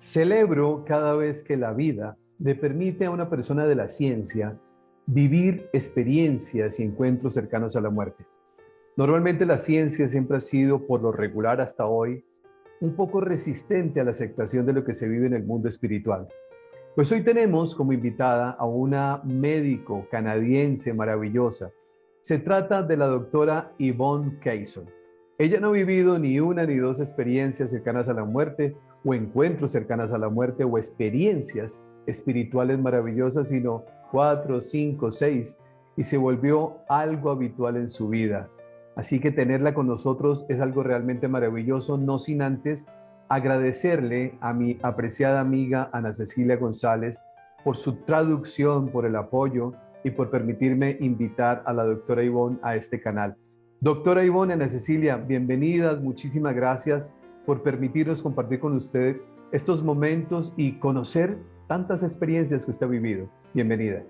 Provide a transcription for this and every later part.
Celebro cada vez que la vida le permite a una persona de la ciencia vivir experiencias y encuentros cercanos a la muerte. Normalmente la ciencia siempre ha sido, por lo regular hasta hoy, un poco resistente a la aceptación de lo que se vive en el mundo espiritual. Pues hoy tenemos como invitada a una médico canadiense maravillosa. Se trata de la doctora Yvonne Kason. Ella no ha vivido ni una ni dos experiencias cercanas a la muerte, o encuentros cercanas a la muerte, o experiencias espirituales maravillosas, sino 4, 5, 6, y se volvió algo habitual en su vida. Así que tenerla con nosotros es algo realmente maravilloso, no sin antes agradecerle a mi apreciada amiga Ana Cecilia González por su traducción, por el apoyo y por permitirme invitar a la doctora Yvonne a este canal. Doctora Yvonne, Ana Cecilia, bienvenidas, muchísimas gracias por permitirnos compartir con usted estos momentos y conocer tantas experiencias que usted ha vivido. Bienvenida.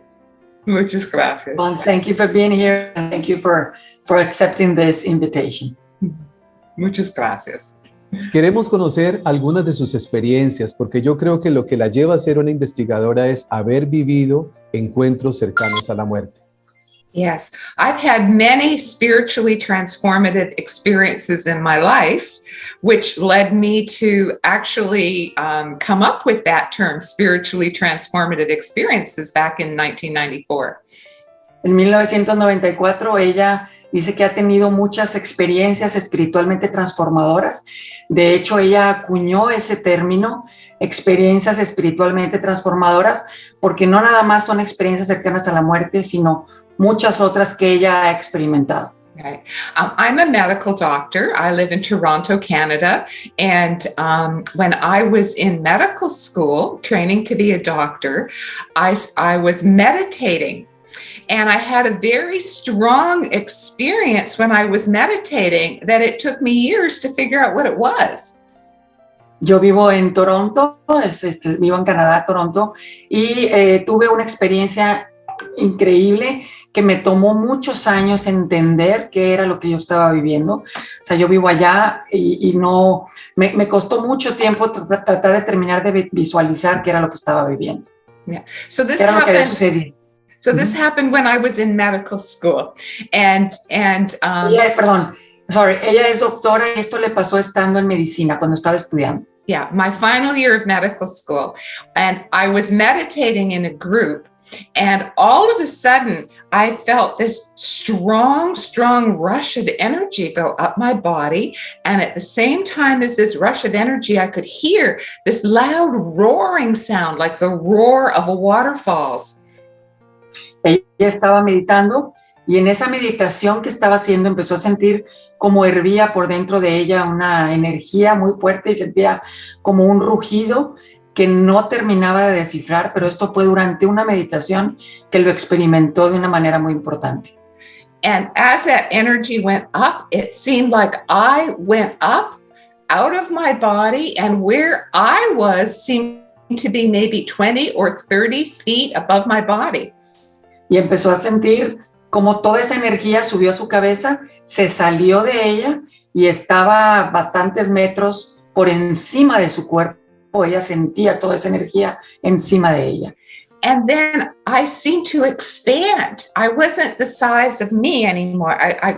Muchas gracias. Well, thank you for being here and thank you for accepting this invitation. Muchas gracias. Queremos conocer algunas de sus experiencias porque yo creo que lo que la lleva a ser una investigadora es haber vivido encuentros cercanos a la muerte. Yes, I've had many spiritually transformative experiences in my life, which led me to actually come up with that term, spiritually transformative experiences, back in 1994. En 1994 ella dice que ha tenido muchas experiencias espiritualmente transformadoras. De hecho, ella acuñó ese término, experiencias espiritualmente transformadoras, porque no nada más son experiencias cercanas a la muerte, sino muchas otras que ella ha experimentado. Right. I'm a medical doctor. I live in Toronto, Canada. And when I was in medical school, training to be a doctor, I was meditating. And I had a very strong experience when I was meditating that it took me years to figure out what it was. Yo vivo en Toronto, vivo en Canadá, Toronto, y tuve una experiencia increíble que me tomó muchos años entender qué era lo que yo estaba viviendo. O sea, yo vivo allá y no, me costó mucho tiempo tratar de terminar de visualizar qué era lo que estaba viviendo. Yeah. So this ¿Qué era lo que había happened. sucedido? So this happened when I was in medical school, and Ella es doctora y esto le pasó estando en medicina cuando estaba estudiando. yeah, my final year of medical school, and I was meditating in a group, and all of a sudden I felt this strong rush of energy go up my body, and at the same time as this rush of energy, I could hear this loud roaring sound like the roar of a waterfalls. Ella estaba meditando y en esa meditación que estaba haciendo empezó a sentir como hervía por dentro de ella una energía muy fuerte y sentía como un rugido que no terminaba de descifrar, pero esto fue durante una meditación que lo experimentó de una manera muy importante. And as that energy went up, it seemed like I went up out of my body, and where I was seemed to be maybe 20 or 30 feet above my body. Y empezó a sentir como toda esa energía subió a su cabeza, se salió de ella y estaba bastantes metros por encima de su cuerpo. Ella sentía toda esa energía encima de ella. And then I seemed to expand. I wasn't the size of me anymore.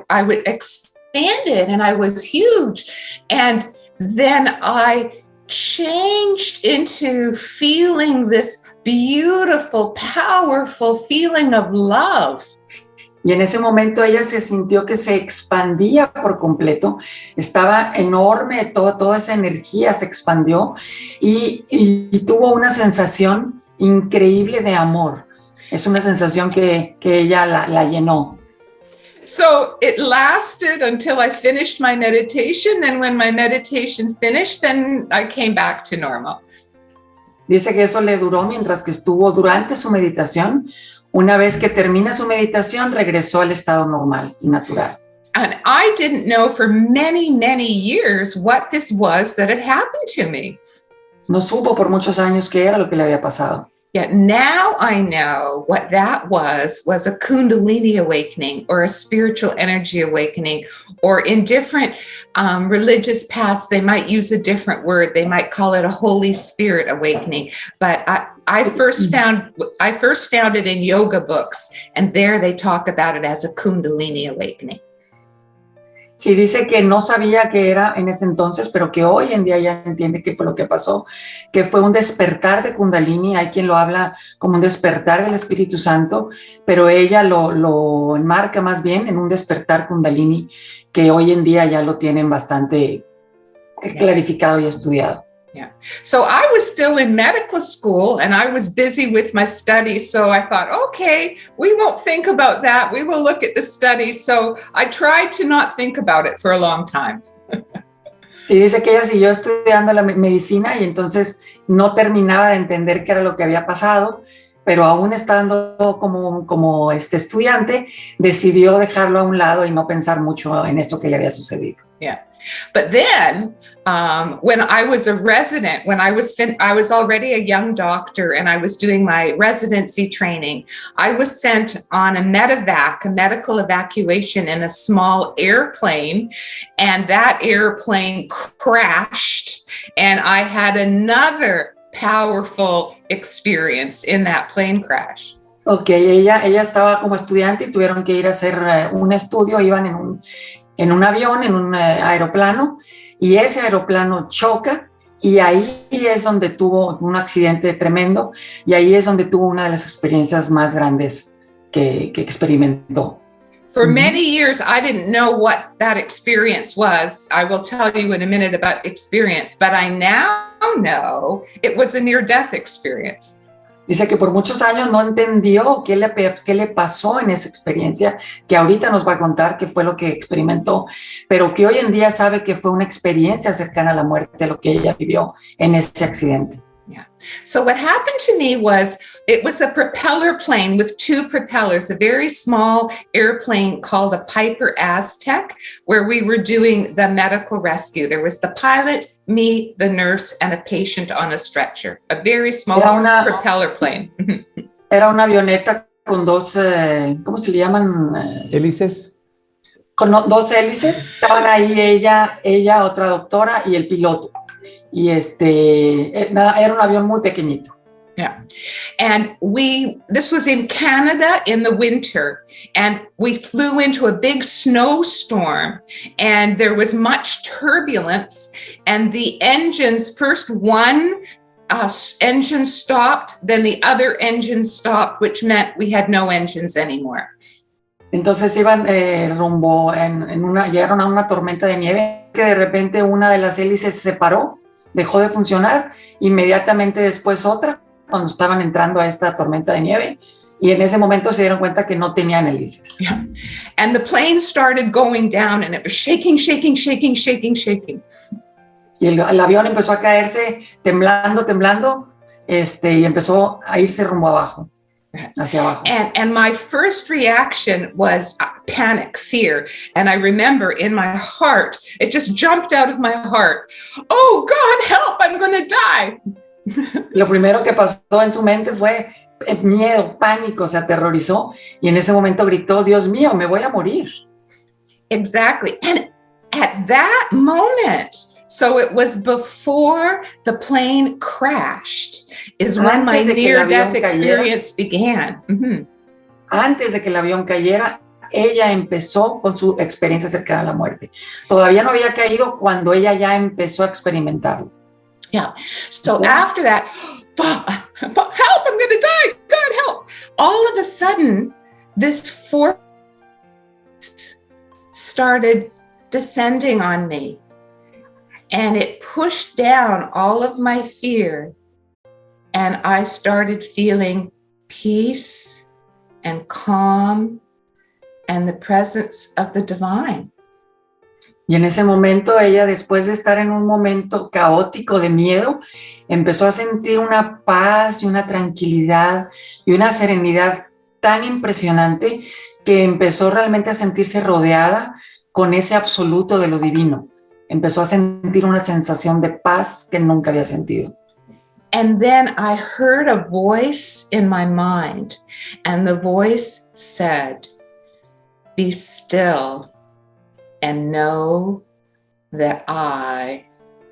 I was expanded and I was huge. And then I changed into feeling this beautiful, powerful feeling of love. Y en ese momento ella se sintió que se expandía por completo, estaba enorme, toda esa energía se expandió y tuvo una sensación increíble de amor. Es una sensación que ella la llenó. So it lasted until I finished my meditation, and when my meditation finished, then I came back to normal. Dice que eso le duró mientras que estuvo durante su meditación. Una vez que termina su meditación, regresó al estado normal y natural. And I didn't know for many, many years what this was that had happened to me. No supo por muchos años qué era lo que le había pasado. Yet now I know what that was a Kundalini awakening or a spiritual energy awakening, or in different religious past, they might use a different word. They might call it a Holy Spirit awakening. But I first found it in yoga books, and there they talk about it as a Kundalini awakening. Sí, dice que no sabía qué era en ese entonces, pero que hoy en día ya entiende qué fue lo que pasó, que fue un despertar de Kundalini. Hay quien lo habla como un despertar del Espíritu Santo, pero ella lo enmarca más bien en un despertar Kundalini, que hoy en día ya lo tienen bastante clarificado y estudiado. Yeah. So I was still in medical school and I was busy with my studies. So I thought, okay, we won't think about that. We will look at the studies. So I tried to not think about it for a long time. Sí, dice que ella siguió estudiando la medicina y entonces no terminaba de entender qué era lo que había pasado, pero aún estando como estudiante, decidió dejarlo a un lado y no pensar mucho en esto que le había sucedido. Yeah. But then when I was a resident, when I was already a young doctor and I was doing my residency training, I was sent on a medevac, a medical evacuation in a small airplane, and that airplane crashed, and I had another powerful experience in that plane crash. Ok, ella estaba como estudiante y tuvieron que ir a hacer un estudio, iban en un avión, en un aeroplano, y ese aeroplano choca y ahí es donde tuvo un accidente tremendo y ahí es donde tuvo una de las experiencias más grandes que experimentó. For many years, I didn't know what that experience was. I will tell you in a minute about experience, but I now know it was a near-death experience. Dice que por muchos años no entendió qué le pasó en esa experiencia, que ahorita nos va a contar qué fue lo que experimentó, pero que hoy en día sabe que fue una experiencia cercana a la muerte, lo que ella vivió en ese accidente. Yeah. So what happened to me was, it was a propeller plane with two propellers, a very small airplane called a Piper Aztec, where we were doing the medical rescue. There was the pilot, me, the nurse, and a patient on a stretcher. A very small propeller plane. Era una avioneta con dos, ¿cómo se le llaman? Hélices. Con dos hélices. Estaban ahí ella, otra doctora y el piloto. Y era un avión muy pequeñito. Yeah. And this was in Canada in the winter, and we flew into a big snowstorm, and there was much turbulence, and the engines, first one engine stopped, then the other engine stopped, which meant we had no engines anymore. Entonces iban rumbo llegaron a una tormenta de nieve, que de repente una de las hélices se paró, dejó de funcionar, inmediatamente después otra, cuando estaban entrando a esta tormenta de nieve, y en ese momento se dieron cuenta que no tenían hélices. Yeah. And the plane started going down, and it was shaking. Y el avión empezó a caerse, temblando, y empezó a irse rumbo abajo. Hacia abajo. And my first reaction was panic, fear. And I remember in my heart, it just jumped out of my heart. Oh God, help, I'm going to die. Lo primero que pasó en su mente fue miedo, pánico, se aterrorizó y en ese momento gritó, Dios mío, me voy a morir. Exactly. And at that moment, so it was before the plane crashed, is when my near-death experience began. Mm-hmm. Antes de que el avión cayera, ella empezó con su experiencia cercana a la muerte. Todavía no había caído cuando ella ya empezó a experimentarlo. Yeah. So after that, help, I'm going to die. God, help. All of a sudden, this force started descending on me. And it pushed down all of my fear. And I started feeling peace and calm and the presence of the divine. Y en ese momento ella, después de estar en un momento caótico de miedo, empezó a sentir una paz y una tranquilidad y una serenidad tan impresionante que empezó realmente a sentirse rodeada con ese absoluto de lo divino. Empezó a sentir una sensación de paz que nunca había sentido. And then I heard a voice in my mind, and the voice said, "Be still and know that I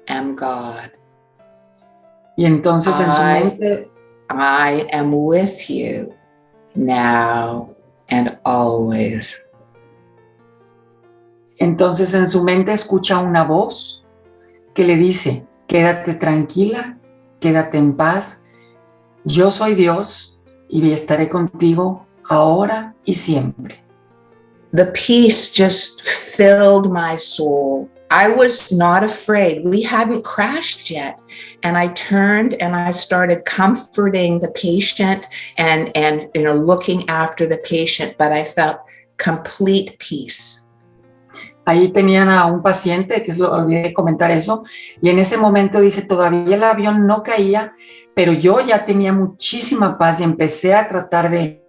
am God. Y entonces en su mente, I am with you now and always. entonces en su mente escucha una voz que le dice, quédate tranquila, quédate en paz, yo soy Dios y estaré contigo ahora y siempre. The peace just filled my soul. I was not afraid. We hadn't crashed yet. And I turned and I started comforting the patient and looking after the patient, but I felt complete peace. Ahí tenían a un paciente, olvidé comentar eso, y en ese momento dice, todavía el avión no caía, pero yo ya tenía muchísima paz y empecé a tratar de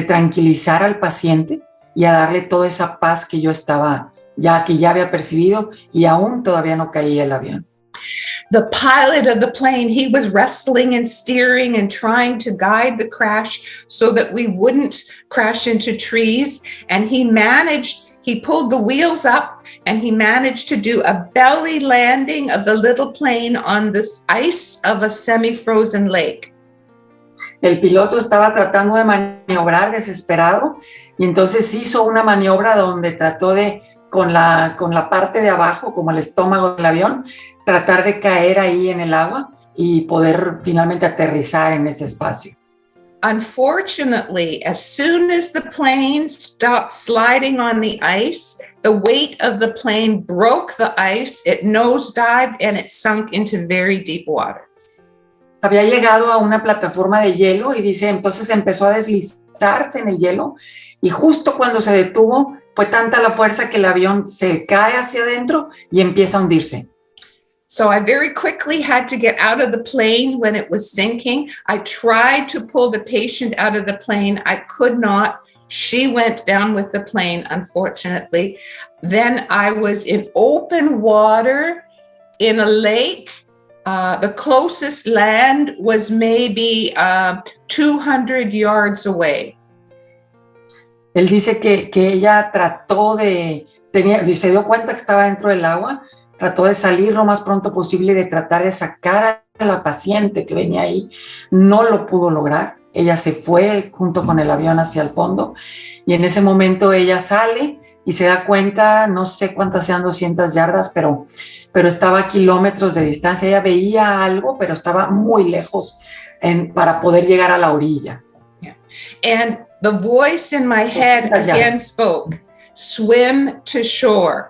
tranquilizar al paciente y a darle toda esa paz que yo que ya había percibido, y aún todavía no caía el avión. The pilot of the plane, he was wrestling and steering and trying to guide the crash so that we wouldn't crash into trees. And he pulled the wheels up and he managed to do a belly landing of the little plane on the ice of a semi-frozen lake. El piloto estaba tratando de maniobrar desesperado y entonces hizo una maniobra donde trató de, con la parte de abajo, como el estómago del avión, tratar de caer ahí en el agua y poder finalmente aterrizar en ese espacio. Unfortunately, as soon as the plane stopped sliding on the ice, the weight of the plane broke the ice, it nosedived, and it sunk into very deep water. Había llegado a una plataforma de hielo y dice, entonces empezó a deslizarse en el hielo y justo cuando se detuvo, fue tanta la fuerza que el avión se cae hacia adentro y empieza a hundirse. So I very quickly had to get out of the plane when it was sinking. I tried to pull the patient out of the plane. I could not. She went down with the plane, unfortunately. Then I was in open water in a lake. The closest land was maybe 200 yards away. Él dice que ella trató se dio cuenta que estaba dentro del agua, trató de salir lo más pronto posible y de tratar de sacar a la paciente que venía ahí. No lo pudo lograr. Ella se fue junto con el avión hacia el fondo y en ese momento ella sale y se da cuenta, no sé cuántas sean 200 yardas, pero estaba a kilómetros de distancia. Ella veía algo, pero estaba muy lejos para poder llegar a la orilla. Yeah. And the voice in my head again spoke, swim to shore.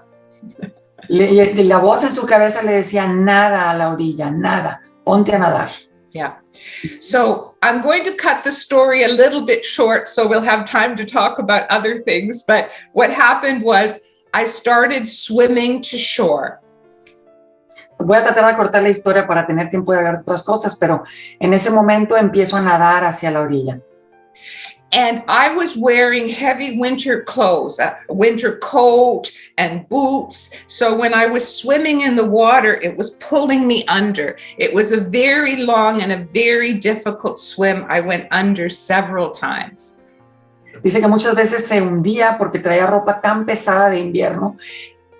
La voz en su cabeza le decía, nada a la orilla, nada, ponte a nadar. Yeah. So I'm going to cut the story a little bit short so we'll have time to talk about other things. But what happened was I started swimming to shore. Voy a tratar de cortar la historia para tener tiempo de hablar de otras cosas, pero en ese momento empiezo a nadar hacia la orilla. And I was wearing heavy winter clothes, a winter coat and boots. So when I was swimming in the water, it was pulling me under. It was a very long and a very difficult swim. I went under several times. Dice que muchas veces se hundía porque traía ropa tan pesada de invierno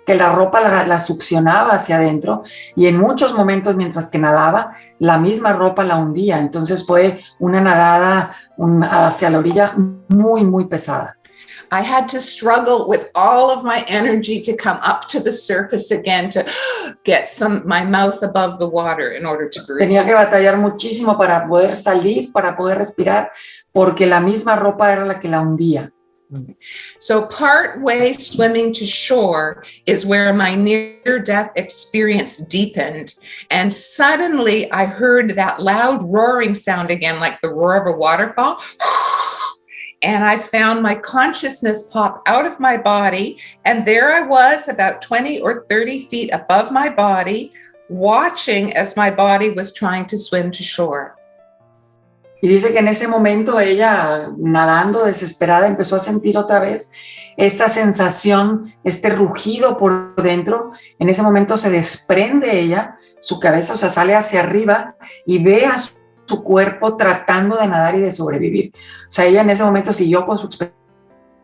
que la ropa la succionaba hacia adentro y en muchos momentos mientras que nadaba, la misma ropa la hundía. Entonces fue una nadada hacia la orilla muy, muy pesada. I had to struggle with all of my energy to come up to the surface again to get my mouth above the water in order to breathe. Tenía que batallar muchísimo para poder salir, para poder respirar, porque la misma ropa era la que la hundía. So part way swimming to shore is where my near-death experience deepened. And suddenly I heard that loud roaring sound again, like the roar of a waterfall. And I found my consciousness pop out of my body. And there I was about 20 or 30 feet above my body, watching as my body was trying to swim to shore. Y dice que en ese momento ella, nadando desesperada, empezó a sentir otra vez esta sensación, este rugido por dentro. En ese momento se desprende ella, su cabeza, o sea, sale hacia arriba y ve a su cuerpo tratando de nadar y de sobrevivir. O sea, ella en ese momento siguió con su experiencia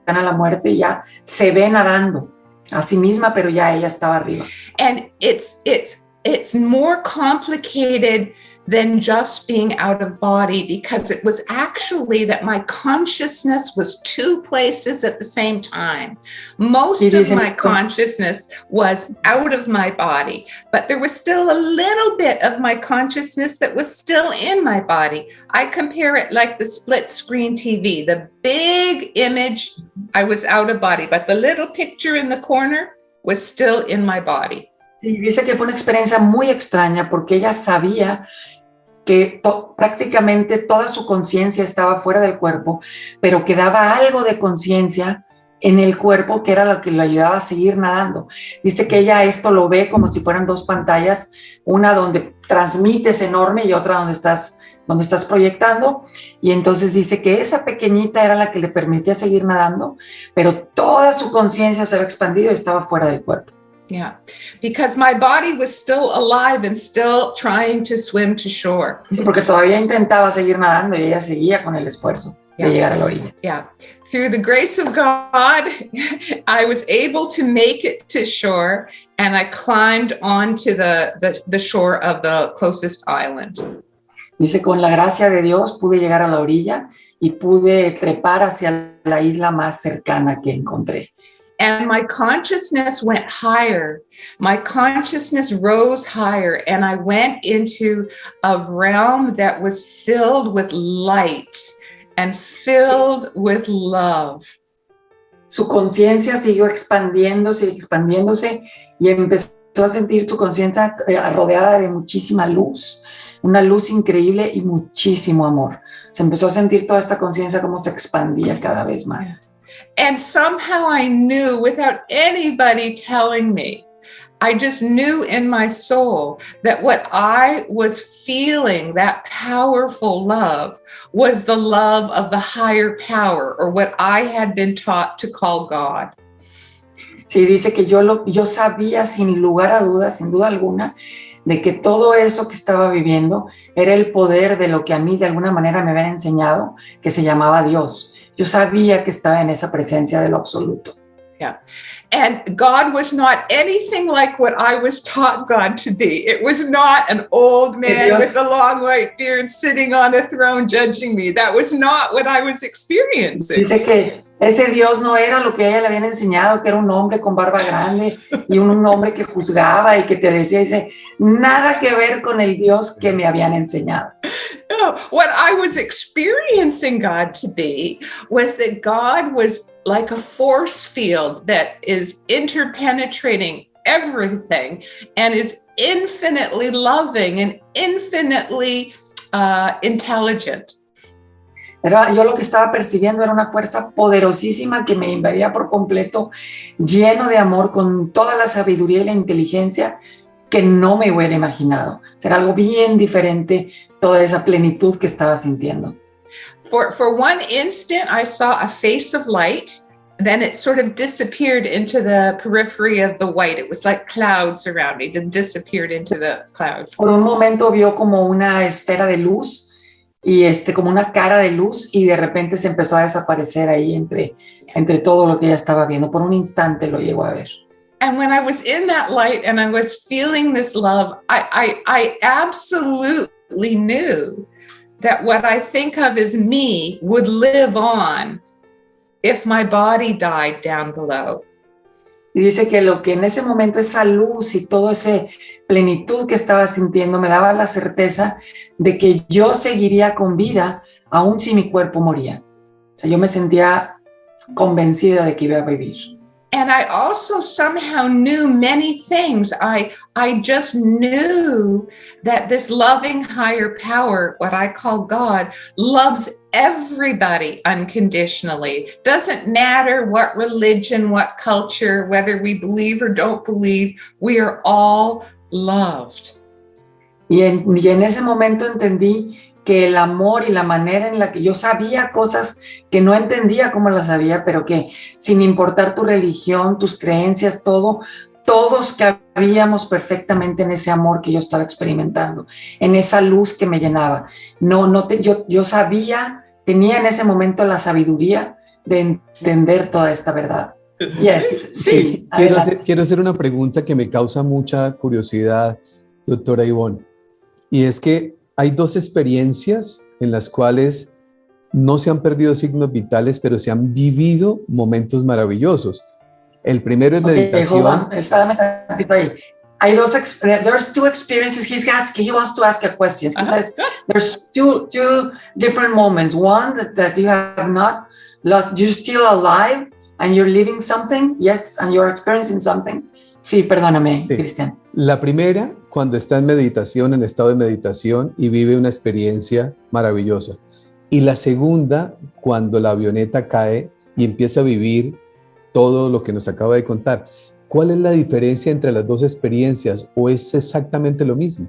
a la muerte y ya se ve nadando. a sí misma, pero ya ella estaba arriba. And it's more complicated than just being out of body, because it was actually that my consciousness was two places at the same time. Most of my consciousness was out of my body, but there was still a little bit of my consciousness that was still in my body. I compare it like the split screen TV. The big image, I was out of body, but the little picture in the corner was still in my body. Y dice que fue una experiencia muy extraña porque ella sabía que prácticamente toda su conciencia estaba fuera del cuerpo, pero quedaba algo de conciencia en el cuerpo que era lo que le ayudaba a seguir nadando. Dice que ella esto lo ve como si fueran dos pantallas, una donde transmites enorme y otra donde estás proyectando, y entonces dice que esa pequeñita era la que le permitía seguir nadando, pero toda su conciencia se había expandido y estaba fuera del cuerpo. Yeah, because my body was still alive and still trying to swim to shore. Sí, porque todavía intentaba seguir nadando y ella seguía con el esfuerzo de llegar a la orilla. Yeah, through the grace of God, I was able to make it to shore, and I climbed onto the shore of the closest island. Dice, con la gracia de Dios pude llegar a la orilla y pude trepar hacia la isla más cercana que encontré. And my consciousness went higher. My consciousness rose higher, and I went into a realm that was filled with light and filled with love. Su conciencia siguió expandiéndose y empezó a sentir su conciencia rodeada de muchísima luz, una luz increíble y muchísimo amor. Se empezó a sentir toda esta conciencia como se expandía cada vez más. And somehow I knew, without anybody telling me, I just knew in my soul that what I was feeling, that powerful love, was the love of the higher power, or what I had been taught to call God. Sí, dice que yo sabía sin lugar a dudas, sin duda alguna, de que todo eso que estaba viviendo era el poder de lo que a mí de alguna manera me habían enseñado, que se llamaba Dios. Yo sabía que estaba en esa presencia de lo absoluto. Yeah. And God was not anything like what I was taught God to be. It was not an old man with a long white beard sitting on a throne judging me. That was not what I was experiencing. Dice que ese Dios no era lo que a ella le habían enseñado, que era un hombre con barba grande y un hombre que juzgaba y que te decía, dice, nada que ver con el Dios que me habían enseñado. No, what I was experiencing God to be was that God was like a force field that is interpenetrating everything and is infinitely loving and infinitely intelligent. Yo lo que estaba percibiendo era una fuerza poderosísima que me invadía por completo, lleno de amor, con toda la sabiduría y la inteligencia que no me hubiera imaginado. Era algo bien diferente, toda esa plenitud que estaba sintiendo. For one instant, I saw a face of light. Then it sort of disappeared into the periphery of the white. It was like clouds around it and disappeared into the clouds. Por un momento vio como una esfera de luz y como una cara de luz, y de repente se empezó a desaparecer ahí entre todo lo que ella estaba viendo. Por un instante lo llegó a ver. And when I was in that light and I was feeling this love, I absolutely knew that what I think of as me would live on if my body died down below. Y dice que lo que en ese momento, esa luz y toda esa plenitud que estaba sintiendo, me daba la certeza de que yo seguiría con vida aun si mi cuerpo moría. O sea, yo me sentía convencida de que iba a vivir. And I also somehow knew many things. I just knew that this loving higher power, what I call God, loves everybody unconditionally. Doesn't matter what religion, what culture, whether we believe or don't believe, we are all loved. Y en ese momento entendí que el amor y la manera en la que yo sabía cosas que no entendía cómo las sabía, pero que sin importar tu religión, tus creencias, todos cabíamos perfectamente en ese amor que yo estaba experimentando, en esa luz que me llenaba. Yo sabía, tenía en ese momento la sabiduría de entender toda esta verdad. Yes, sí. Quiero hacer una pregunta que me causa mucha curiosidad, doctora Yvonne. Y es que hay dos experiencias en las cuales no se han perdido signos vitales, pero se han vivido momentos maravillosos. El primero es meditación. Hold on. Espérame tantito ahí. Hay there's two experiences. He wants to ask a question. He says there's two different moments. One that you have not lost, you're still alive and you're living something. Yes, and you're experiencing something. Sí, perdóname, sí. Cristian. La primera, cuando está en meditación, en estado de meditación y vive una experiencia maravillosa. Y la segunda, cuando la avioneta cae y empieza a vivir todo lo que nos acaba de contar. ¿Cuál es la diferencia entre las dos experiencias o es exactamente lo mismo?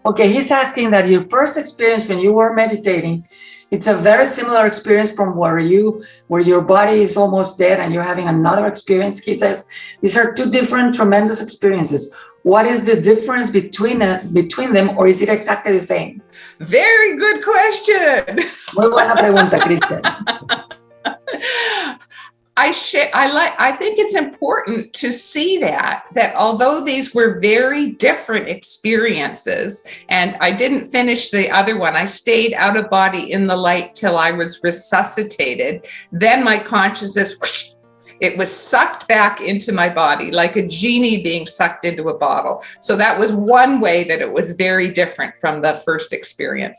Okay, he's asking that your first experience when you were meditating, it's a very similar experience from where your body is almost dead and you're having another experience. He says these are two different tremendous experiences. What is the difference between them, or is it exactly the same? Very good question. Muy buena pregunta, Cristian. I think it's important to see that although these were very different experiences, and I didn't finish the other one, I stayed out of body in the light till I was resuscitated. Then my consciousness, whoosh, it was sucked back into my body like a genie being sucked into a bottle. So that was one way that it was very different from the first experience.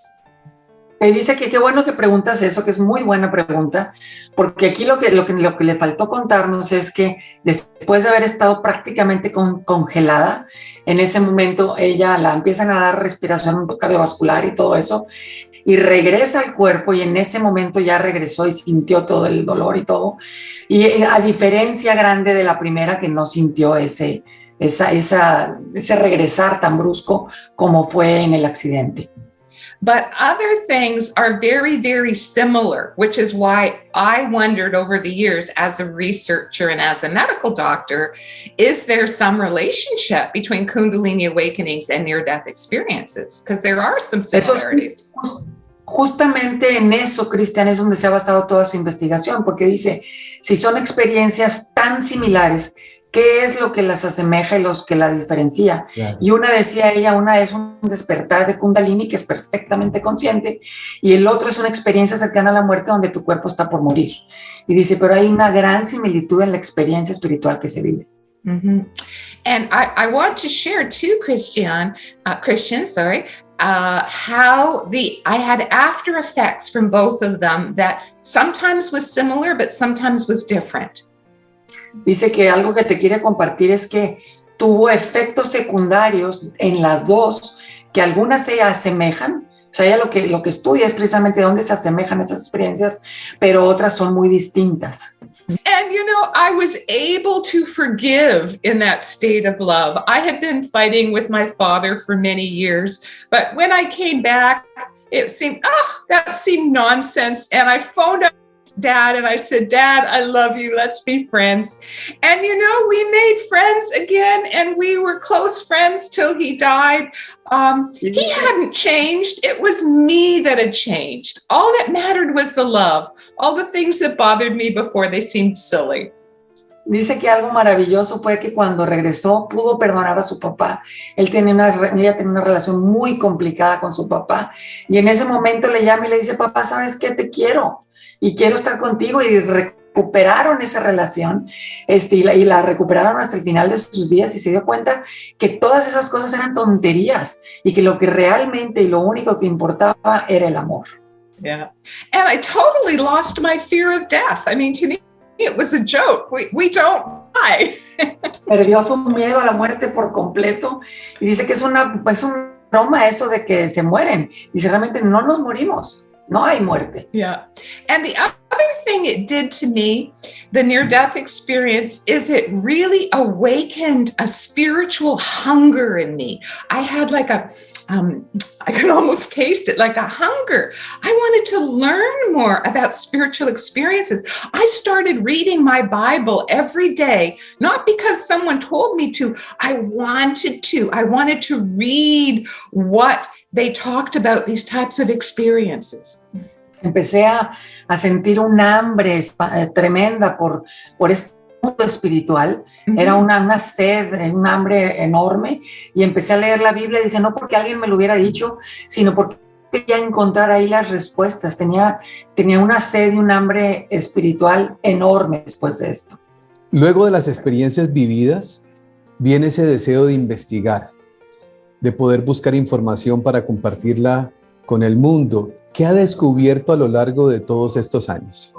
Me dice que qué bueno que preguntas eso, que es muy buena pregunta, porque aquí lo que le faltó contarnos es que después de haber estado prácticamente congelada, en ese momento ella la empiezan a dar respiración cardiovascular y todo eso, y regresa al cuerpo y en ese momento ya regresó y sintió todo el dolor y todo, y a diferencia grande de la primera que no sintió ese regresar tan brusco como fue en el accidente. But other things are very, very similar, which is why I wondered over the years as a researcher and as a medical doctor, is there some relationship between Kundalini awakenings and near-death experiences? Because there are some similarities. Justamente en eso, Cristian, es donde se ha basado toda su investigación, porque dice, si son experiencias tan similares, ¿qué es lo que las asemeja y los que la diferencia? Claro. Y una decía ella, una es un despertar de Kundalini que es perfectamente consciente y el otro es una experiencia cercana a la muerte donde tu cuerpo está por morir. Y dice, pero hay una gran similitud en la experiencia espiritual que se vive. Mm-hmm. And I want to share too, Christian, how I had after effects from both of them that sometimes was similar, but sometimes was different. Dice que algo que te quiere compartir es que tuvo efectos secundarios en las dos, que algunas se asemejan, o sea, ella lo que estudia es precisamente dónde se asemejan esas experiencias, pero otras son muy distintas. And, I was able to forgive in that state of love. I had been fighting with my father for many years, but when I came back, it seemed, that seemed nonsense. And I phoned up Dad and I said, Dad, I love you. Let's be friends. And, we made friends again and we were close friends till he died. He hadn't changed. It was me that had changed. All that mattered was the love. All the things that bothered me before, they seemed silly. Dice que algo maravilloso fue que cuando regresó pudo perdonar a su papá. Ella tenía una relación muy complicada con su papá. Y en ese momento le llama y le dice, papá, ¿sabes qué? Te quiero y quiero estar contigo. Y recuperaron esa relación y la recuperaron hasta el final de sus días y se dio cuenta que todas esas cosas eran tonterías y que lo que realmente y lo único que importaba era el amor. Yeah. And I totally lost my fear of death. I mean, to me, it was a joke. We don't die. Perdió su miedo a la muerte por completo y dice que es una broma eso de que se mueren. Dice, realmente no nos morimos. No hay muerte. Yeah. And the other thing it did to me, the near-death experience, is it really awakened a spiritual hunger in me. I had like I could almost taste it, like a hunger. I wanted to learn more about spiritual experiences. I started reading my Bible every day, not because someone told me to. I wanted to. I wanted to read what they talked about these types of experiences. empecé a sentir un hambre tremenda por este mundo espiritual. Era una sed, un hambre enorme, y empecé a leer la Biblia y dice, no porque alguien me lo hubiera dicho, sino porque quería encontrar ahí las respuestas. Tenía una sed y un hambre espiritual enorme después de esto. Luego de las experiencias vividas, viene ese deseo de investigar, de poder buscar información para compartirla con el mundo. ¿Qué ha descubierto a lo largo de todos estos años?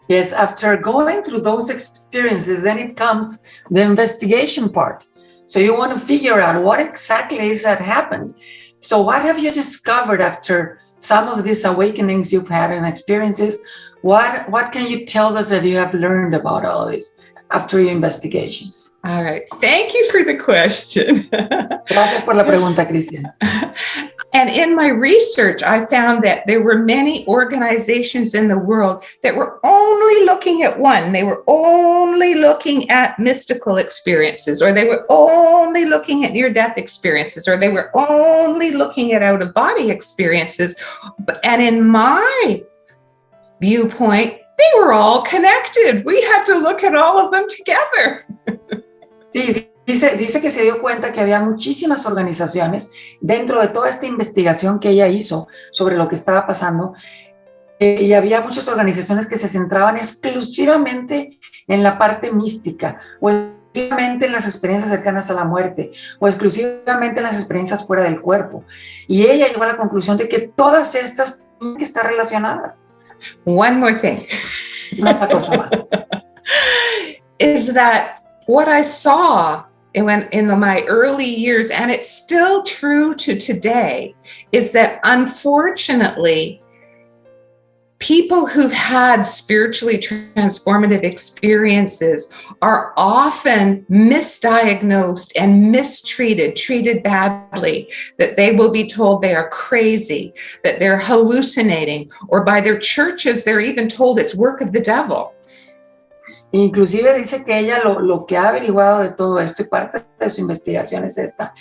Yes, after going through those experiences, then it comes the investigation part. So you want to figure out what exactly is that happened. So what have you discovered after some of these awakenings you've had and experiences? What can you tell us that you have learned about all of this after your investigations? All right. Thank you for the question. Gracias por la pregunta, Cristian. And in my research, I found that there were many organizations in the world that were only looking at one. They were only looking at mystical experiences, or they were only looking at near-death experiences, or they were only looking at out-of-body experiences. And in my viewpoint, they were all connected. We had to look at all of them together. Sí, dice que se dio cuenta que había muchísimas organizaciones dentro de toda esta investigación que ella hizo sobre lo que estaba pasando, y había muchas organizaciones que se centraban exclusivamente en la parte mística, o exclusivamente en las experiencias cercanas a la muerte, o exclusivamente en las experiencias fuera del cuerpo. Y ella llegó a la conclusión de que todas estas tienen que estar relacionadas. One more thing. Una cosa más. Is that what I saw in my early years, and it's still true to today, is that unfortunately, people who've had spiritually transformative experiences are often misdiagnosed and mistreated, treated badly, that they will be told they are crazy, that they're hallucinating, or by their churches, they're even told it's work of the devil. Inclusive dice que ella lo que ha averiguado de todo esto, y parte de su investigación es esta,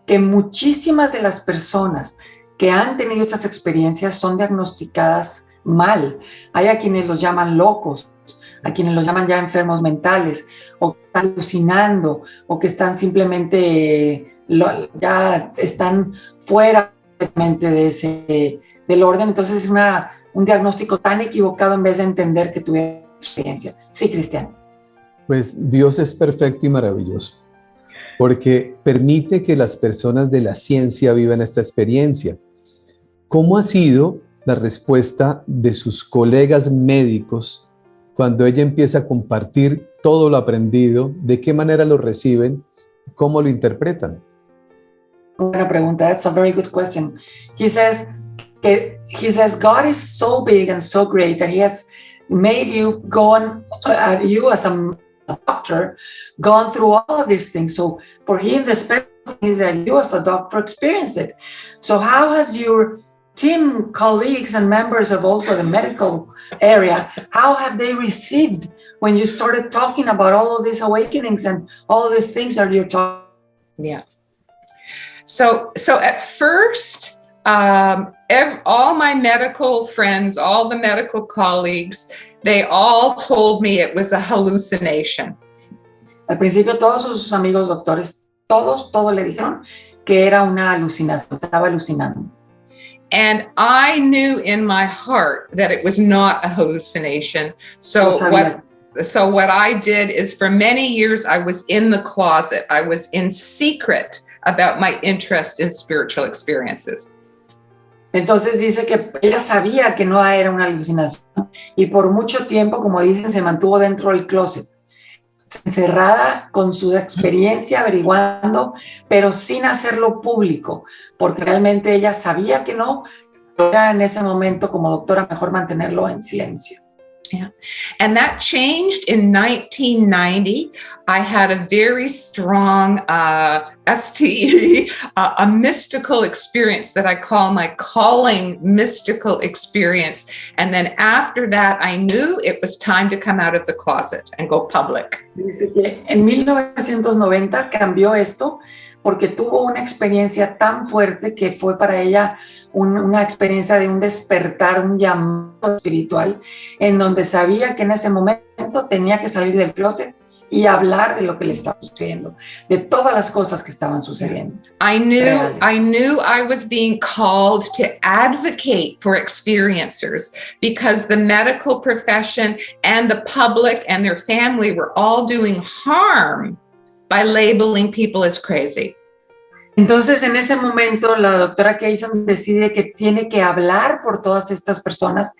que muchísimas de las personas que han tenido estas experiencias son diagnosticadas mal. Hay a quienes los llaman locos, a quienes los llaman ya enfermos mentales, o que están alucinando, o que están simplemente, ya están fuera del orden. Entonces es un diagnóstico tan equivocado en vez de entender que tuvieron experiencia. Sí, Cristian. Pues Dios es perfecto y maravilloso, porque permite que las personas de la ciencia vivan esta experiencia. ¿Cómo ha sido la respuesta de sus colegas médicos cuando ella empieza a compartir todo lo aprendido? ¿De qué manera lo reciben? ¿Cómo lo interpretan? Buena pregunta. That's a very good question. He says God is so big and so great that he has made you you as a doctor gone through all of these things. So for him, the special thing is that you as a doctor experienced it. So how has your team, colleagues, and members of also the medical area, how have they received when you started talking about all of these awakenings and all of these things that you're talking? Yeah. So at first, all my medical friends, all the medical colleagues, they all told me it was a hallucination. Al principio todos sus amigos doctores, todos le dijeron que era una alucinación, estaba alucinando. And I knew in my heart that it was not a hallucination. So what I did is for many years, I was in the closet. I was in secret about my interest in spiritual experiences. Entonces dice que ella sabía que no era una alucinación y por mucho tiempo, como dicen, se mantuvo dentro del closet, encerrada con su experiencia, averiguando, pero sin hacerlo público, porque realmente ella sabía que no, pero era en ese momento como doctora mejor mantenerlo en silencio. Yeah. And that changed in 1990. I had a very strong STE, a mystical experience that I call my calling mystical experience. And then after that, I knew it was time to come out of the closet and go public. Dice que en 1990 cambió esto porque tuvo una experiencia tan fuerte que fue para ella una experiencia de un despertar, un llamado espiritual, en donde sabía que en ese momento tenía que salir del closet y hablar de lo que le estaba sucediendo, de todas las cosas que estaban sucediendo. I knew I was being called to advocate for experiencers because the medical profession and the public and their family were all doing harm by labeling people as crazy. Entonces, en ese momento, la doctora Kason decide que tiene que hablar por todas estas personas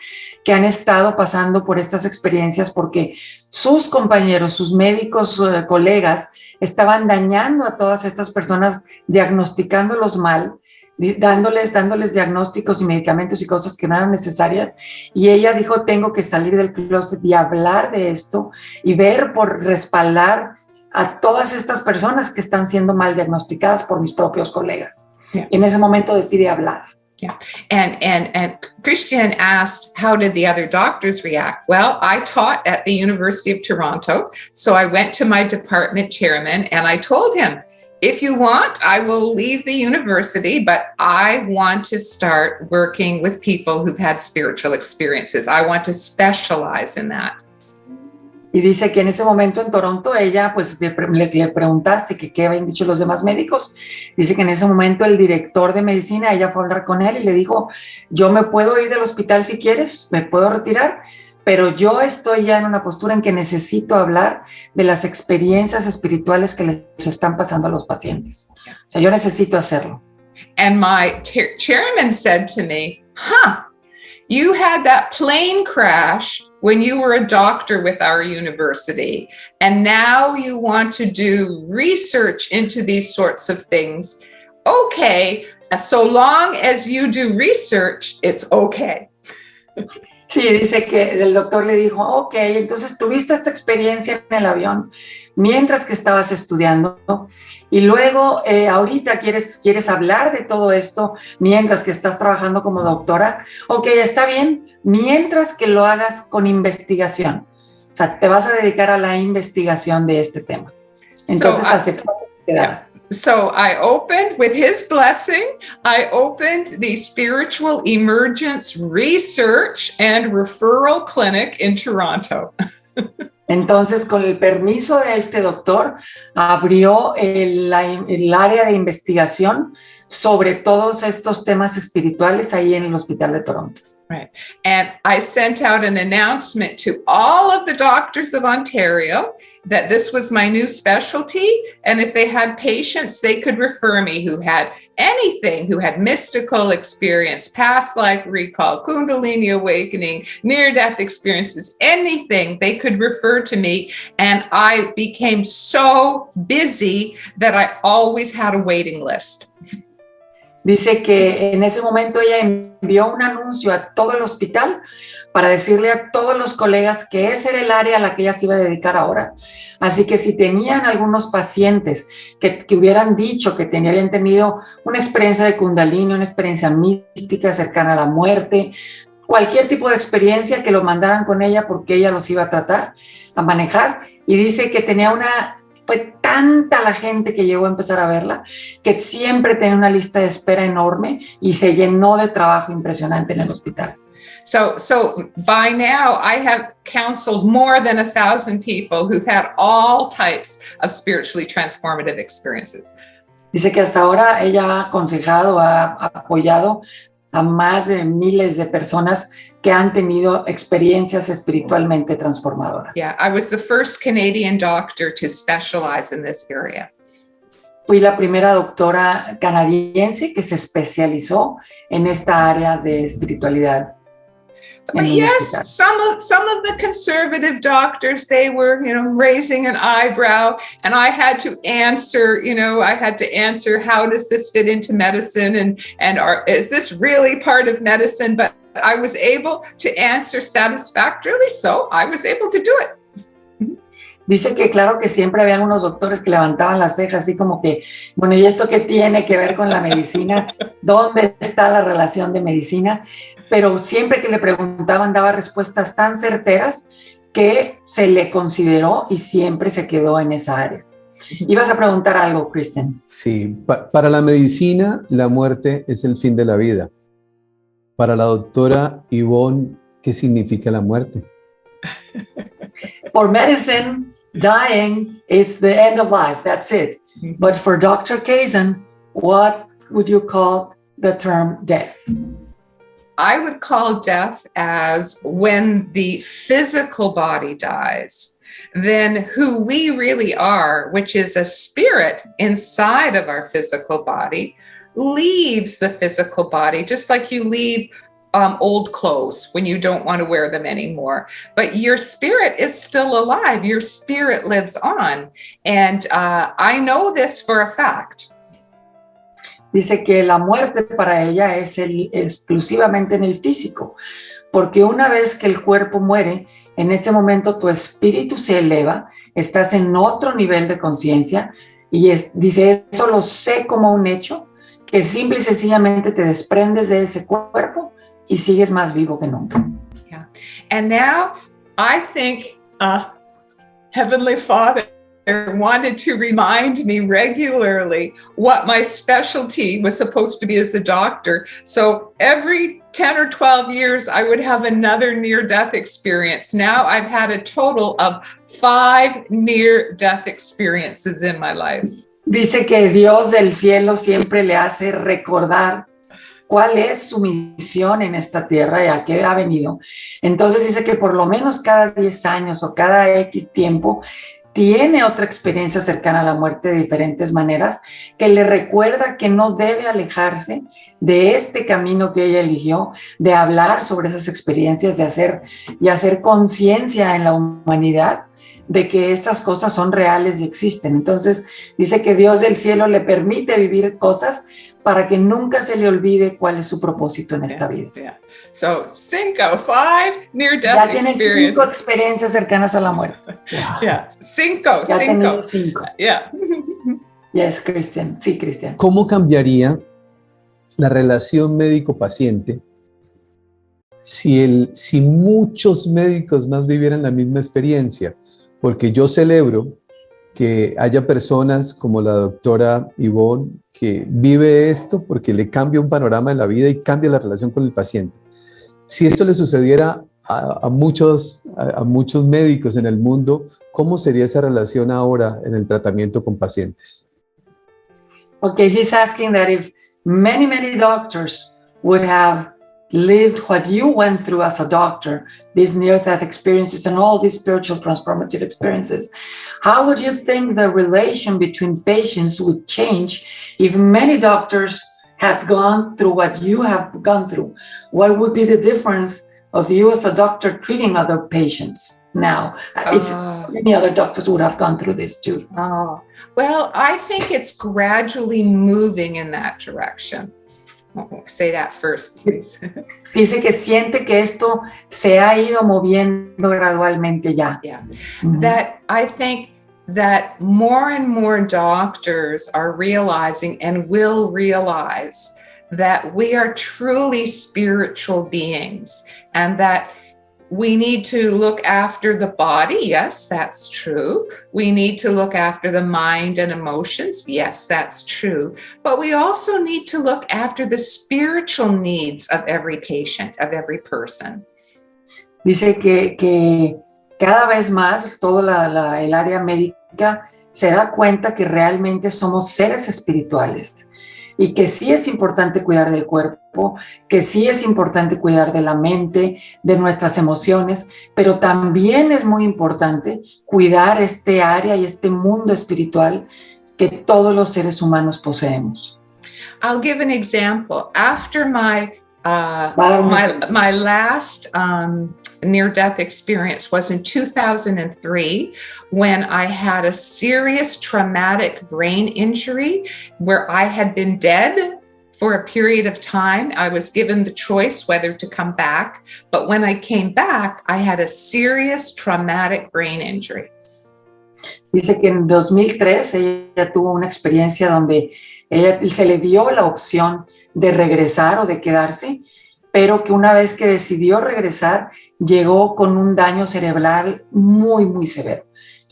que han estado pasando por estas experiencias, porque sus compañeros, sus médicos, colegas, estaban dañando a todas estas personas, diagnosticándolos mal, dándoles diagnósticos y medicamentos y cosas que no eran necesarias. Y ella dijo, tengo que salir del closet y hablar de esto y ver por respaldar a todas estas personas que están siendo mal diagnosticadas por mis propios colegas. Yeah. En ese momento decide hablar. Yeah. And Christian asked, how did the other doctors react? Well, I taught at the University of Toronto, so I went to my department chairman and I told him, if you want, I will leave the university, but I want to start working with people who've had spiritual experiences. I want to specialize in that. Y dice que en ese momento en Toronto, ella pues le preguntaste que qué habían dicho los demás médicos. Dice que en ese momento el director de medicina, ella fue a hablar con él y le dijo, yo me puedo ir del hospital si quieres, me puedo retirar, pero yo estoy ya en una postura en que necesito hablar de las experiencias espirituales que les están pasando a los pacientes. O sea, yo necesito hacerlo. And my chairman said to me, you had that plane crash when you were a doctor with our university, and now you want to do research into these sorts of things. Okay, so long as you do research, it's okay. Sí, dice que el doctor le dijo, ok, entonces tuviste esta experiencia en el avión mientras que estabas estudiando y luego ahorita quieres hablar de todo esto mientras que estás trabajando como doctora. Ok, está bien, mientras que lo hagas con investigación. O sea, te vas a dedicar a la investigación de este tema. Entonces aceptó que quedara. So I opened, with his blessing, I opened the Spiritual Emergence Research and Referral Clinic in Toronto. Entonces, con el permiso de este doctor, abrió el área de investigación sobre todos estos temas espirituales ahí en el Hospital de Toronto. Right. And I sent out an announcement to all of the doctors of Ontario that this was my new specialty. And if they had patients, they could refer me who had anything, who had mystical experience, past life recall, Kundalini Awakening, near-death experiences, anything, they could refer to me. And I became so busy that I always had a waiting list. Dice que en ese momento ella envió un anuncio a todo el hospital para decirle a todos los colegas que ese era el área a la que ella se iba a dedicar ahora. Así que si tenían algunos pacientes que hubieran dicho que habían tenido una experiencia de Kundalini, una experiencia mística cercana a la muerte, cualquier tipo de experiencia, que lo mandaran con ella porque ella los iba a tratar, a manejar. Y dice que fue tanta la gente que llegó a empezar a verla que siempre tenía una lista de espera enorme y se llenó de trabajo impresionante en el hospital. So by now I have counseled more than 1,000 people who've had all types of spiritually transformative experiences. Dice que hasta ahora ella ha aconsejado, ha apoyado a más de miles de personas que han tenido experiencias espiritualmente transformadoras. Yeah, I was the first Canadian doctor to specialize in this area. Fui la primera doctora canadiense que se especializó en esta área de espiritualidad. But yes, some of the conservative doctors, they were, raising an eyebrow, and I had to answer, how does this fit into medicine, and is this really part of medicine? But I was able to answer satisfactorily, so I was able to do it. Dice que claro que siempre había algunos doctores que levantaban las cejas así como que, bueno, ¿y esto qué tiene que ver con la medicina? ¿Dónde está la relación de medicina? Pero siempre que le preguntaban daba respuestas tan certeras que se le consideró y siempre se quedó en esa área. Ibas a preguntar algo, Kristen. Sí, para la medicina, la muerte es el fin de la vida. Para la doctora Yvonne, ¿qué significa la muerte? For medicine, dying is the end of life. That's it. But for Dr. Kason, what would you call the term death? I would call death as when the physical body dies, then who we really are, which is a spirit inside of our physical body, leaves the physical body, just like you leave old clothes when you don't want to wear them anymore. But your spirit is still alive. Your spirit lives on. And I know this for a fact. Dice que la muerte para ella es exclusivamente en el físico, porque una vez que el cuerpo muere, en ese momento tu espíritu se eleva, estás en otro nivel de conciencia y dice, eso lo sé como un hecho, que simple y sencillamente te desprendes de ese cuerpo y sigues más vivo que nunca. Yeah. And now I think Heavenly Father wanted to remind me regularly what my specialty was supposed to be as a doctor. So every 10 or 12 years, I would have another near-death experience. Now I've had a total of 5 near-death experiences in my life. Dice que Dios del cielo siempre le hace recordar cuál es su misión en esta tierra y a qué ha venido. Entonces dice que por lo menos cada 10 años o cada X tiempo tiene otra experiencia cercana a la muerte de diferentes maneras, que le recuerda que no debe alejarse de este camino que ella eligió, de hablar sobre esas experiencias, de hacer conciencia en la humanidad de que estas cosas son reales y existen. Entonces dice que Dios del cielo le permite vivir cosas para que nunca se le olvide cuál es su propósito en esta vida. Yeah. So 5 near-death Ya tiene experiences. 5 experiencias cercanas a la muerte. Wow. Yeah, 5. Ya tenemos 5. Yeah. Yes, Cristian. Sí, Cristian. ¿Cómo cambiaría la relación médico-paciente si muchos médicos más vivieran la misma experiencia? Porque yo celebro que haya personas como la doctora Yvonne que vive esto porque le cambia un panorama de la vida y cambia la relación con el paciente. Si esto le sucediera a muchos médicos en el mundo, ¿cómo sería esa relación ahora en el tratamiento con pacientes? Okay, he's asking that if many doctors would have lived what you went through as a doctor, these near-death experiences and all these spiritual transformative experiences, how would you think the relation between patients would change if many doctors had gone through what you have gone through? What would be the difference of you as a doctor treating other patients now? Many other doctors would have gone through this too. Well, I think it's gradually moving in that direction. Say that first, please. Dice que siente que esto se ha ido moviendo gradualmente ya. Yeah. That I think that more and more doctors are realizing and will realize that we are truly spiritual beings and that we need to look after the body. Yes, that's true. We need to look after the mind and emotions. Yes, that's true. But we also need to look after the spiritual needs of every patient, of every person. Dice que cada vez más todo el área médica se da cuenta que realmente somos seres espirituales y que sí es importante cuidar del cuerpo, que sí es importante cuidar de la mente, de nuestras emociones, pero también es muy importante cuidar este área y este mundo espiritual que todos los seres humanos poseemos. I'll give an example. After my last near-death experience was in 2003 when I had a serious traumatic brain injury where I had been dead for a period of time. I was given the choice whether to come back, but when I came back, I had a serious traumatic brain injury. Dice que en 2003 ella tuvo una experiencia donde se le dio la opción de regresar o de quedarse, pero que una vez que decidió regresar, llegó con un daño cerebral muy, muy severo.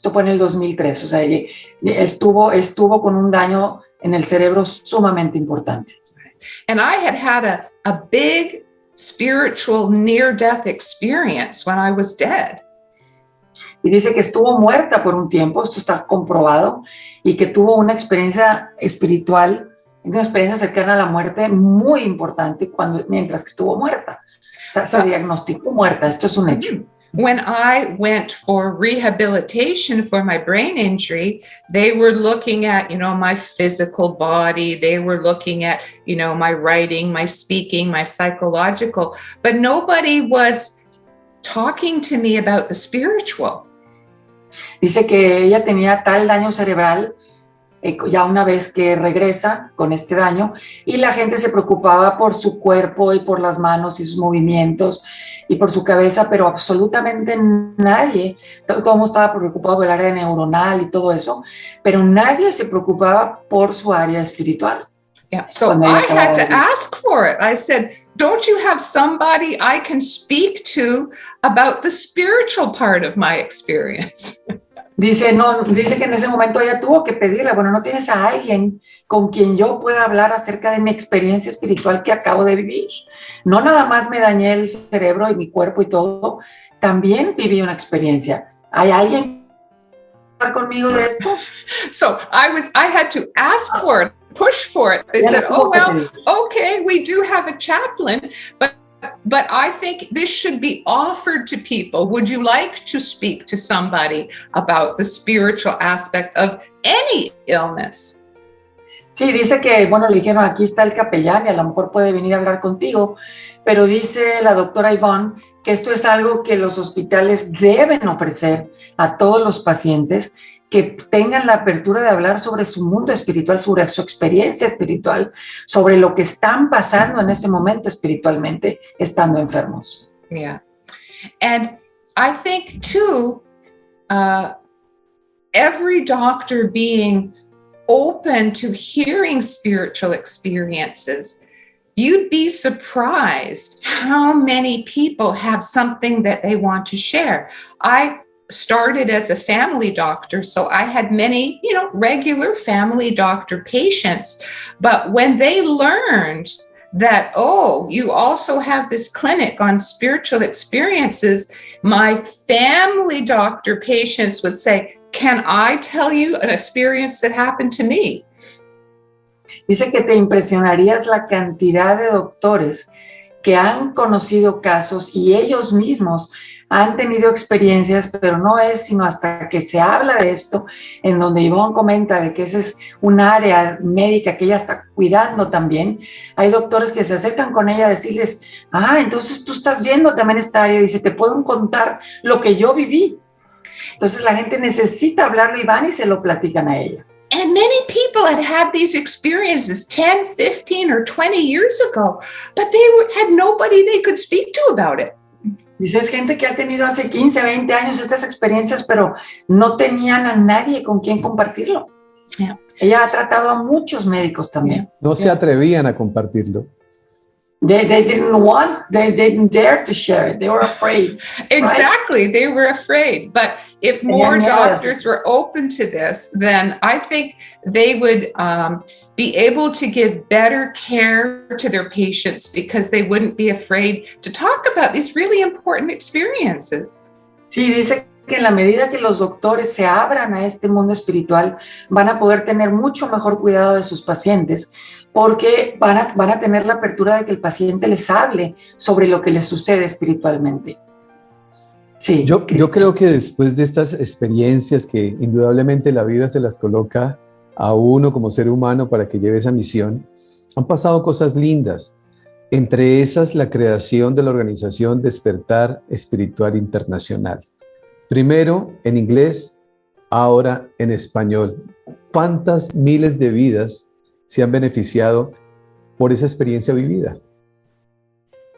Esto fue en el 2003, o sea, estuvo con un daño en el cerebro sumamente importante. And I had a big spiritual near-death experience when I was dead. Y dice que estuvo muerta por un tiempo, esto está comprobado, y que tuvo una experiencia espiritual, una experiencia cercana a la muerte muy importante mientras que estuvo muerta. O sea, se diagnosticó muerta, esto es un hecho. When I went for rehabilitation for my brain injury, they were looking at, my physical body. They were looking at, my writing, my speaking, my psychological, but nobody was talking to me about the spiritual. Dice que ella tenía tal daño cerebral ya una vez que regresa con este daño, y la gente se preocupaba por su cuerpo y por las manos y sus movimientos y por su cabeza, pero absolutamente nadie, todo el mundo estaba preocupado por el área neuronal y todo eso, pero nadie se preocupaba por su área espiritual. Yeah, so I had to ask for it. I said, don't you have somebody I can speak to about the spiritual part of my experience? Dice que en ese momento ella tuvo que pedirle, bueno, ¿no tienes a alguien con quien yo pueda hablar acerca de mi experiencia espiritual que acabo de vivir? No nada más me dañé el cerebro y mi cuerpo y todo, también viví una experiencia. ¿Hay alguien que hablar conmigo de esto? So I had to ask for it, push for it. They said, oh, well, okay, we do have a chaplain, but I think this should be offered to people. Would you like to speak to somebody about the spiritual aspect of any illness? Sí, dice que, bueno, le dijeron, aquí está el capellán y a lo mejor puede venir a hablar contigo, pero dice la doctora Yvonne que esto es algo que los hospitales deben ofrecer a todos los pacientes que tengan la apertura de hablar sobre su mundo espiritual, sobre su experiencia espiritual, sobre lo que están pasando en ese momento espiritualmente, estando enfermos. Yeah. And I think, too, every doctor being open to hearing spiritual experiences, you'd be surprised how many people have something that they want to share. I started as a family doctor, so I had many, regular family doctor patients. But when they learned that, oh, you also have this clinic on spiritual experiences, my family doctor patients would say, can I tell you an experience that happened to me? Dice que te impresionarías la cantidad de doctores que han conocido casos y ellos mismos han tenido experiencias, pero no es sino hasta que se habla de esto, en donde Yvonne comenta de que ese es un área médica que ella está cuidando también. Hay doctores que se acercan con ella a decirles, entonces tú estás viendo también esta área, dice, te puedo contar lo que yo viví. Entonces la gente necesita hablarlo y van y se lo platican a ella. And many people had these experiences 10, 15, or 20 years ago, but they had nobody they could speak to about it. Dice, es gente que ha tenido hace 15, 20 años estas experiencias, pero no tenían a nadie con quien compartirlo. Yeah. Ella ha tratado a muchos médicos también. No se atrevían a compartirlo. They didn't dare to share it. They were afraid. Exactly, right? They were afraid. But if more doctors were open to this, then I think they would be able to give better care to their patients because they wouldn't be afraid to talk about these really important experiences. Sí, dice que en la medida que los doctores se abran a este mundo espiritual, van a poder tener mucho mejor cuidado de sus pacientes, porque van a tener la apertura de que el paciente les hable sobre lo que les sucede espiritualmente. Sí. Yo creo que después de estas experiencias que indudablemente la vida se las coloca a uno como ser humano para que lleve esa misión, han pasado cosas lindas. Entre esas, la creación de la organización Despertar Espiritual Internacional. Primero en inglés, ahora en español. ¿Cuántas miles de vidas se han beneficiado por esa experiencia vivida?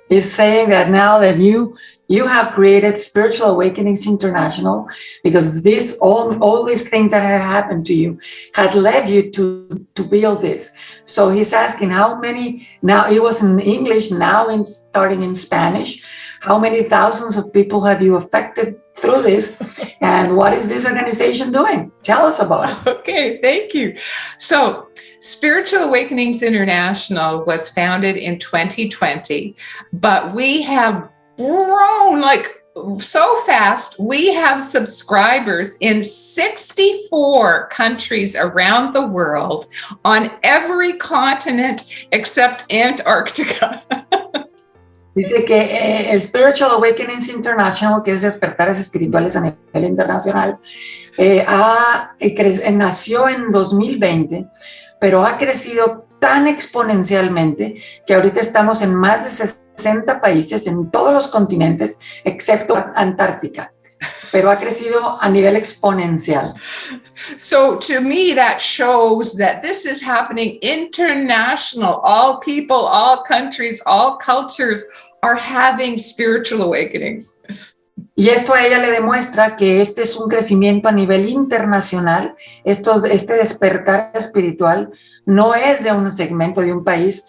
Is saying that now that you have created Spiritual Awakenings International, because all these things that had happened to you had led you to build this. So he's asking how many, now it was in English, now starting in Spanish, how many thousands of people have you affected through this. And what is this organization doing? Tell us about it. Okay, thank you. So, Spiritual Awakenings International was founded in 2020, but we have grown like so fast. We have subscribers in 64 countries around the world on every continent except Antarctica. Dice que el Spiritual Awakenings International, que es Despertares Espirituales a nivel internacional, nació en 2020, pero ha crecido tan exponencialmente que ahorita estamos en más de 60 países en todos los continentes, excepto Antártica, pero ha crecido a nivel exponencial. So to me, that shows that this is happening international. All people, all countries, all cultures are having spiritual awakenings. Y esto a ella le demuestra que este es un crecimiento a nivel internacional. Este despertar espiritual no es de un segmento de un país.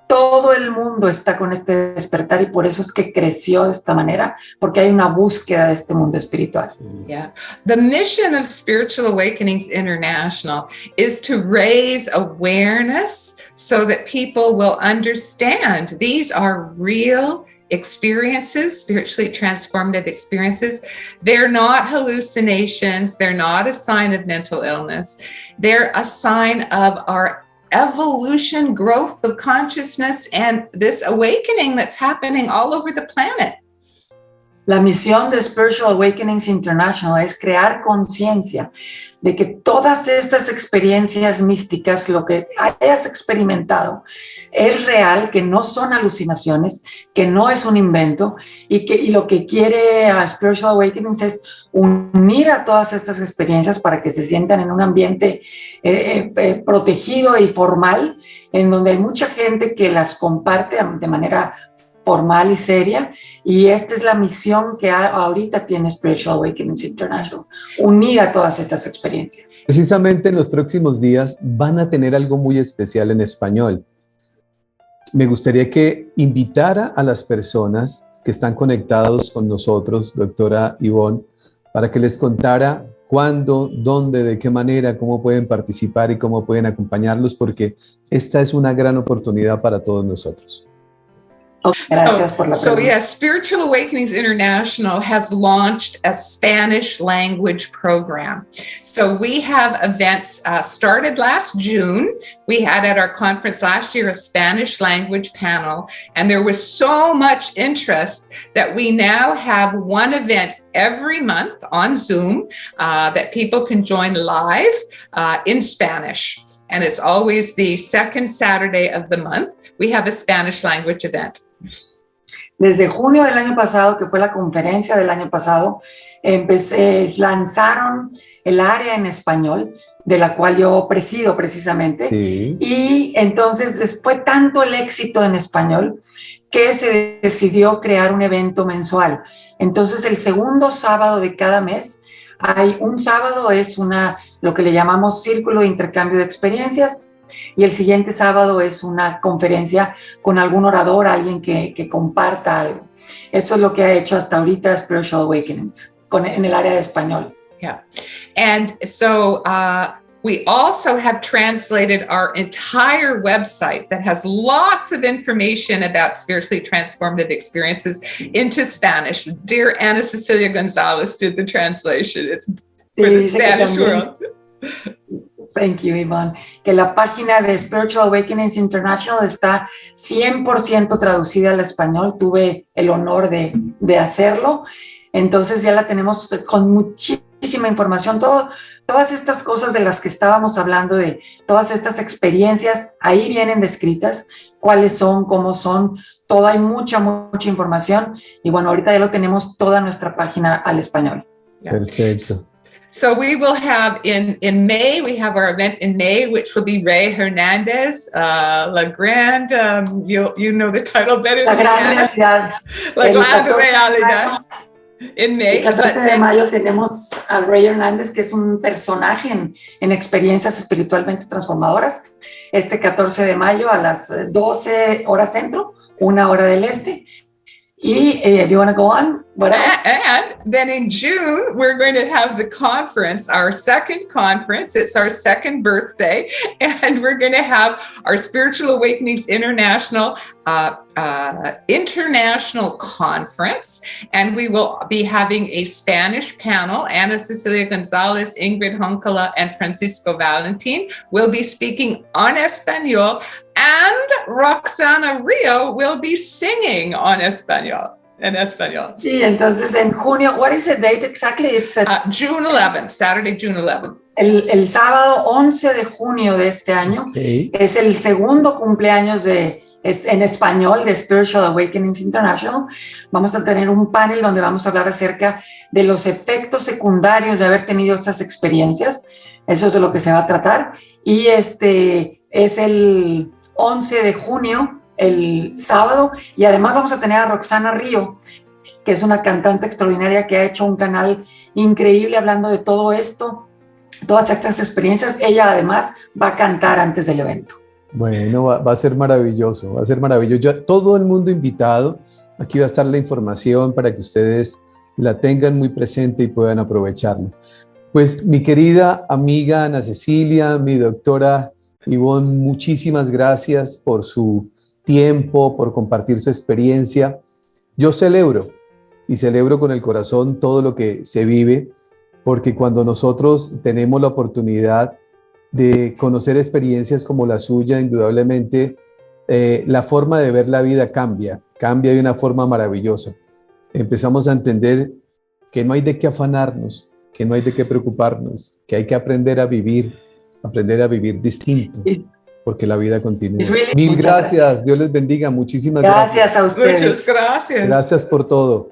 Todo el mundo está con este despertar y por eso es que creció de esta manera, porque hay una búsqueda de este mundo espiritual. Yeah. The mission of Spiritual Awakenings International is to raise awareness so that people will understand these are real experiences, spiritually transformative experiences. They're not hallucinations. They're not a sign of mental illness. They're a sign of our evolution, growth of consciousness, and this awakening that's happening all over the planet. La misión de Spiritual Awakenings International es crear conciencia de que todas estas experiencias místicas, lo que hayas experimentado, es real, que no son alucinaciones, que no es un invento, y lo que quiere a Spiritual Awakenings es unir a todas estas experiencias para que se sientan en un ambiente protegido y formal, en donde hay mucha gente que las comparte de manera formal y seria, y esta es la misión que ahorita tiene Spiritual Awakenings International, unir a todas estas experiencias. Precisamente en los próximos días van a tener algo muy especial en español. Me gustaría que invitara a las personas que están conectados con nosotros, doctora Yvonne, para que les contara cuándo, dónde, de qué manera, cómo pueden participar y cómo pueden acompañarlos, porque esta es una gran oportunidad para todos nosotros. Gracias por la pregunta. So yes, Spiritual Awakenings International has launched a Spanish language program. So we have events started last June. We had at our conference last year a Spanish language panel, and there was so much interest that we now have one event every month on Zoom that people can join live in Spanish. And it's always the second Saturday of the month. We have a Spanish language event. Desde junio del año pasado, que fue la conferencia del año pasado, lanzaron el área en español, de la cual yo presido precisamente. Sí. Y entonces fue tanto el éxito en español que se decidió crear un evento mensual. Entonces el segundo sábado de cada mes, hay un sábado es lo que le llamamos círculo de intercambio de experiencias, y el siguiente sábado es una conferencia con algún orador, alguien que comparta algo. Esto es lo que ha hecho hasta ahorita Spiritual Awakenings en el área de español. Yeah. And so we also have translated our entire website that has lots of information about spiritually transformative experiences into Spanish. Dear Ana Cecilia Gonzalez did the translation. It's for the Spanish world. Thank you, Yvonne. Que la página de Spiritual Awakenings International está 100% traducida al español. Tuve el honor de hacerlo. Entonces ya la tenemos con muchísima información. Todas estas cosas de las que estábamos hablando, de todas estas experiencias, ahí vienen descritas. Cuáles son, cómo son. Todo, hay mucha información. Y bueno, ahorita ya lo tenemos toda nuestra página al español. Perfecto. So we will have in May, we have our event in May, which will be Ray Hernandez, La Grande, you know the title better than that. La Grande Realidad. In May. El 14 de mayo tenemos a Ray Hernandez, que es un personaje en Experiencias Espiritualmente Transformadoras. Este 14 de mayo a las 12 horas centro, 1 hora del este. Y do you want to go on? What else? And then in June, we're going to have the conference, our second conference. It's our second birthday. And we're going to have our Spiritual Awakenings International Conference. And we will be having a Spanish panel. Ana Cecilia Gonzalez, Ingrid Honkala, and Francisco Valentin will be speaking on Espanol. And Roxana Rio will be singing on Espanol. En español. Sí, entonces en junio, what is the date exactly? It's June 11th, Saturday, June 11th. El sábado 11 de junio de este año. Okay. Es el segundo cumpleaños en español de Spiritual Awakenings International. Vamos a tener un panel donde vamos a hablar acerca de los efectos secundarios de haber tenido estas experiencias. Eso es de lo que se va a tratar. Y es el 11 de junio, el sábado, y además vamos a tener a Roxana Rio, que es una cantante extraordinaria que ha hecho un canal increíble hablando de todo esto, todas estas experiencias. Ella además va a cantar antes del evento. Bueno, va a ser maravilloso, va a ser maravilloso. Todo el mundo invitado, aquí va a estar la información para que ustedes la tengan muy presente y puedan aprovecharlo. Pues mi querida amiga Ana Cecilia, mi doctora Yvonne, muchísimas gracias por su tiempo, por compartir su experiencia. Yo celebro con el corazón todo lo que se vive, porque cuando nosotros tenemos la oportunidad de conocer experiencias como la suya, indudablemente la forma de ver la vida cambia de una forma maravillosa. Empezamos a entender que no hay de qué afanarnos, que no hay de qué preocuparnos, que hay que aprender a vivir distinto. Porque la vida continúa. Mil gracias. Dios les bendiga. Muchísimas gracias. Gracias a ustedes. Muchas gracias. Gracias por todo.